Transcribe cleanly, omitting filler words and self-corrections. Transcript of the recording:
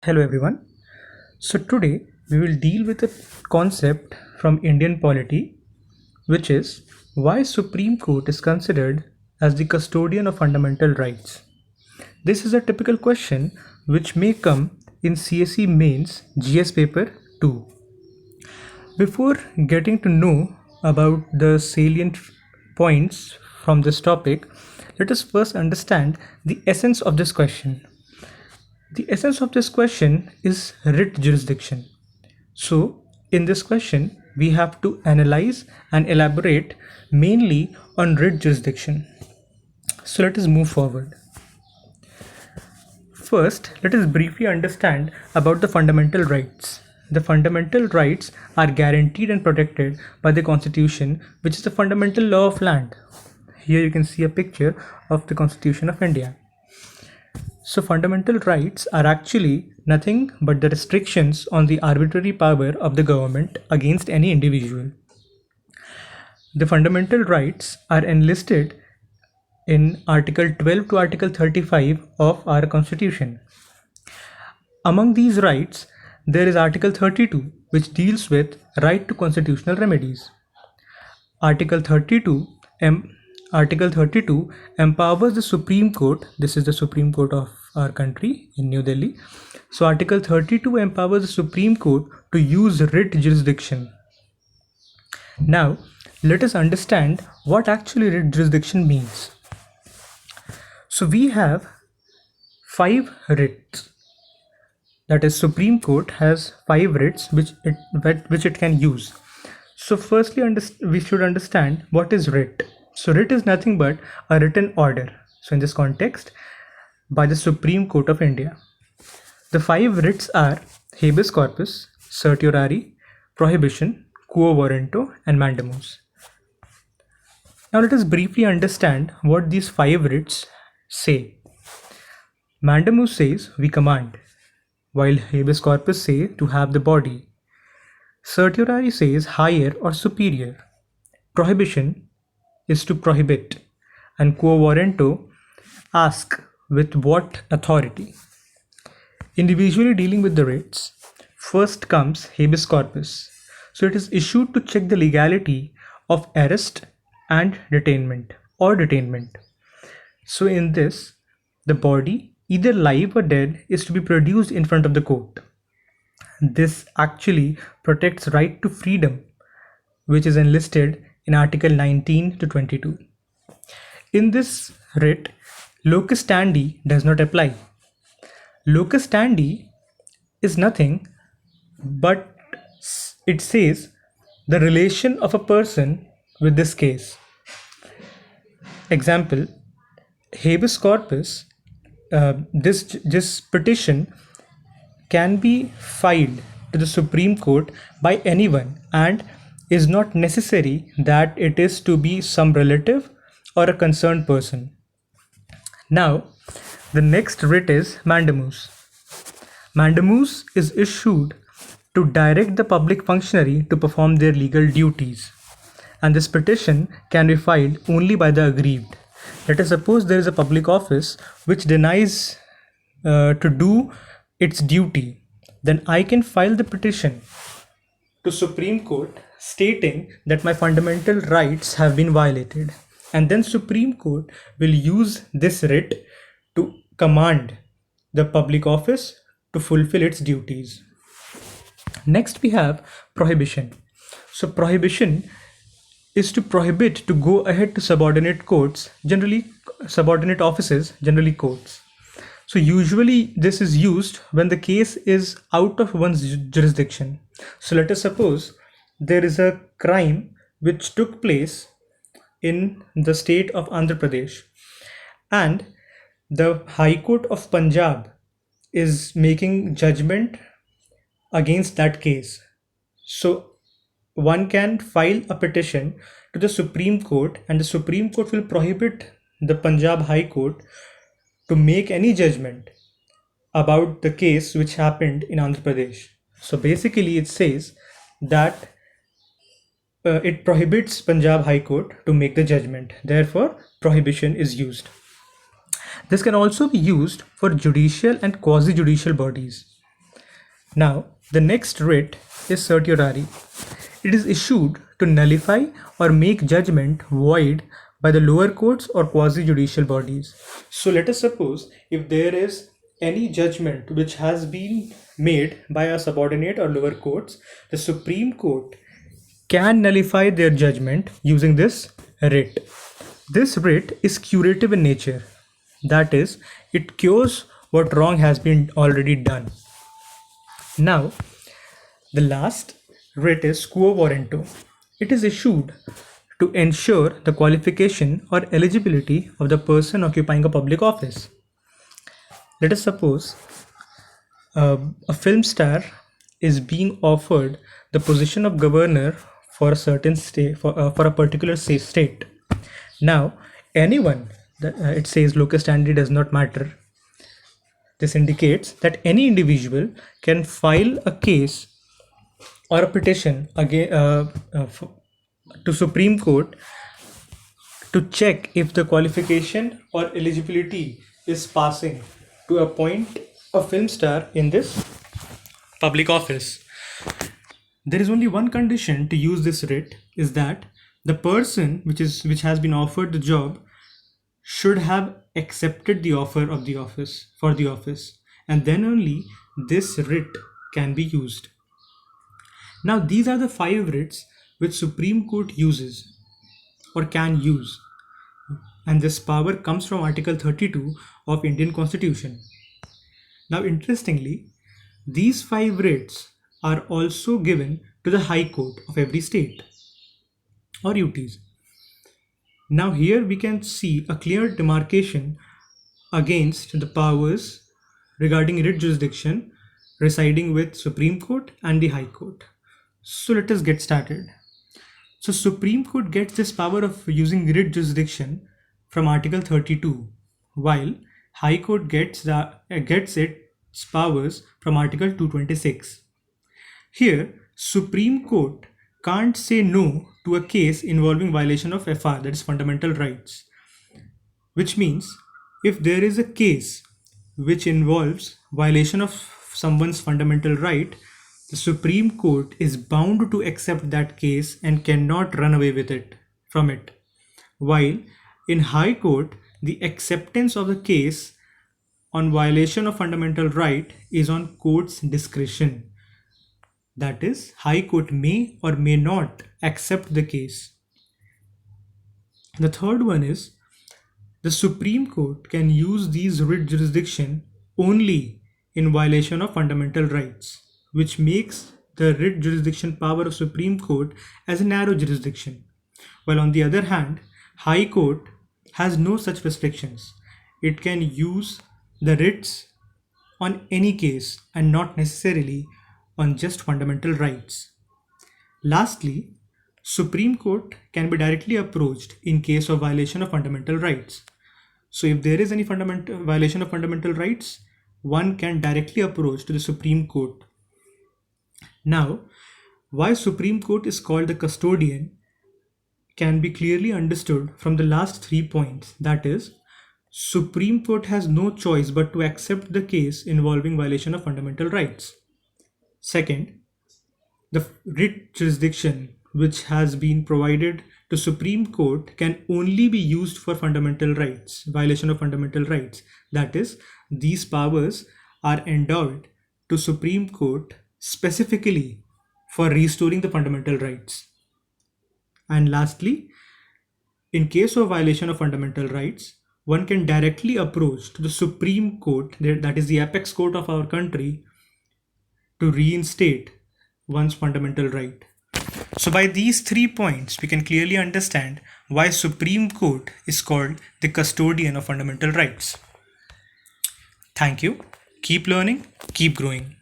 Hello everyone. So today we will deal with a concept from Indian polity, which is why Supreme Court is considered as the custodian of fundamental rights. This is a typical question which may come in CSE mains GS paper 2. Before getting to know about the salient points from this topic, let us first understand the essence of this question. The essence of this question is writ jurisdiction. So, in this question, we have to analyze and elaborate mainly on writ jurisdiction. So, let us move forward. First, let us briefly understand about the fundamental rights. The fundamental rights are guaranteed and protected by the Constitution, which is the fundamental law of land. Here you can see a picture of the Constitution of India. So fundamental rights are actually nothing but the restrictions on the arbitrary power of the government against any individual. The fundamental rights are enlisted in Article 12 to Article 35 of our Constitution. Among these rights, there is Article 32, which deals with right to constitutional remedies. Article 32 empowers the Supreme Court. This is the Supreme Court of our country in New Delhi. So Article 32 empowers the Supreme Court to use writ jurisdiction. Now, let us understand what actually writ jurisdiction means. So we have 5 writs. That is, Supreme Court has 5 writs which it can use. So firstly, we should understand what is writ. So writ is nothing but a written order. So in this context, by the Supreme Court of India. The 5 writs are habeas corpus, certiorari, prohibition, quo warranto, and mandamus. Now let us briefly understand what these 5 writs say. Mandamus says we command, while habeas corpus say to have the body. Certiorari says higher or superior. Prohibition is to prohibit, and quo warranto ask with what authority. Individually dealing with the writs, first comes habeas corpus. So it is issued to check the legality of arrest and detainment or detainment. So in this, the body, either live or dead, is to be produced in front of the court. This actually protects right to freedom, which is enlisted in Article 19 to 22. In this writ, locus standi does not apply. Locus standi is nothing but it says the relation of a person with this case. Example, habeas corpus, this petition can be filed to the Supreme Court by anyone and is not necessary that it is to be some relative or a concerned person. Now, the next writ is mandamus. Mandamus is issued to direct the public functionary to perform their legal duties, and this petition can be filed only by the aggrieved. Let us suppose there is a public office which denies to do its duty, then I can file the petition to Supreme Court stating that my fundamental rights have been violated, and then Supreme Court will use this writ to command the public office to fulfill its duties. Next we have prohibition. So prohibition is to prohibit to go ahead to subordinate courts, generally subordinate offices, generally courts. So usually this is used when the case is out of one's jurisdiction. So let us suppose there is a crime which took place in the state of Andhra Pradesh, and the High Court of Punjab is making judgment against that case. So one can file a petition to the Supreme Court, and the Supreme Court will prohibit the Punjab High Court to make any judgment about the case which happened in Andhra Pradesh. So basically it says that it prohibits Punjab High Court to make the judgment. Therefore, prohibition is used. This can also be used for judicial and quasi-judicial bodies. Now, the next writ is certiorari. It is issued to nullify or make judgment void by the lower courts or quasi-judicial bodies. So let us suppose if there is any judgment which has been made by a subordinate or lower courts, the Supreme Court can nullify their judgment using this writ. This writ is curative in nature. That is, it cures what wrong has been already done. Now, the last writ is quo warranto. It is issued to ensure the qualification or eligibility of the person occupying a public office. Let us suppose a film star is being offered the position of governor for a certain state, for a particular state. Now, anyone, it says locus standi does not matter. This indicates that any individual can file a case or a petition again to Supreme Court to check if the qualification or eligibility is passing to appoint a film star in this public office. There is only one condition to use this writ, is that the person which has been offered the job should have accepted the offer of the office for the office, and then only this writ can be used. Now these are the 5 writs which Supreme Court uses or can use, and this power comes from Article 32 of Indian Constitution. Now interestingly, these 5 writs are also given to the High Court of every state or UTs. Now here we can see a clear demarcation against the powers regarding writ jurisdiction residing with Supreme Court and the High Court. So let us get started. So Supreme Court gets this power of using writ jurisdiction from Article 32, while High Court gets its powers from Article 226. Here, Supreme Court can't say no to a case involving violation of FR, that is fundamental rights, which means if there is a case which involves violation of someone's fundamental right, the Supreme Court is bound to accept that case and cannot run away with it from it. While in High Court, the acceptance of the case on violation of fundamental right is on court's discretion. That is, High Court may or may not accept the case. The third one is the Supreme Court can use these writ jurisdiction only in violation of fundamental rights, which makes the writ jurisdiction power of Supreme Court as a narrow jurisdiction. While on the other hand, High Court has no such restrictions. It can use the writs on any case and not necessarily on just fundamental rights. Lastly, Supreme Court can be directly approached in case of violation of fundamental rights. So if there is any fundamental violation of fundamental rights, one can directly approach to the Supreme Court. Now, why Supreme Court is called the custodian can be clearly understood from the last 3 points. That is, Supreme Court has no choice but to accept the case involving violation of fundamental rights. Second, the writ jurisdiction which has been provided to Supreme Court can only be used for fundamental rights, violation of fundamental rights. That is, these powers are endowed to Supreme Court specifically for restoring the fundamental rights. And lastly, in case of violation of fundamental rights, one can directly approach to the Supreme Court, that is the apex court of our country, to reinstate one's fundamental right. So by these 3 points, we can clearly understand why Supreme Court is called the custodian of fundamental rights. Thank you. Keep learning, keep growing.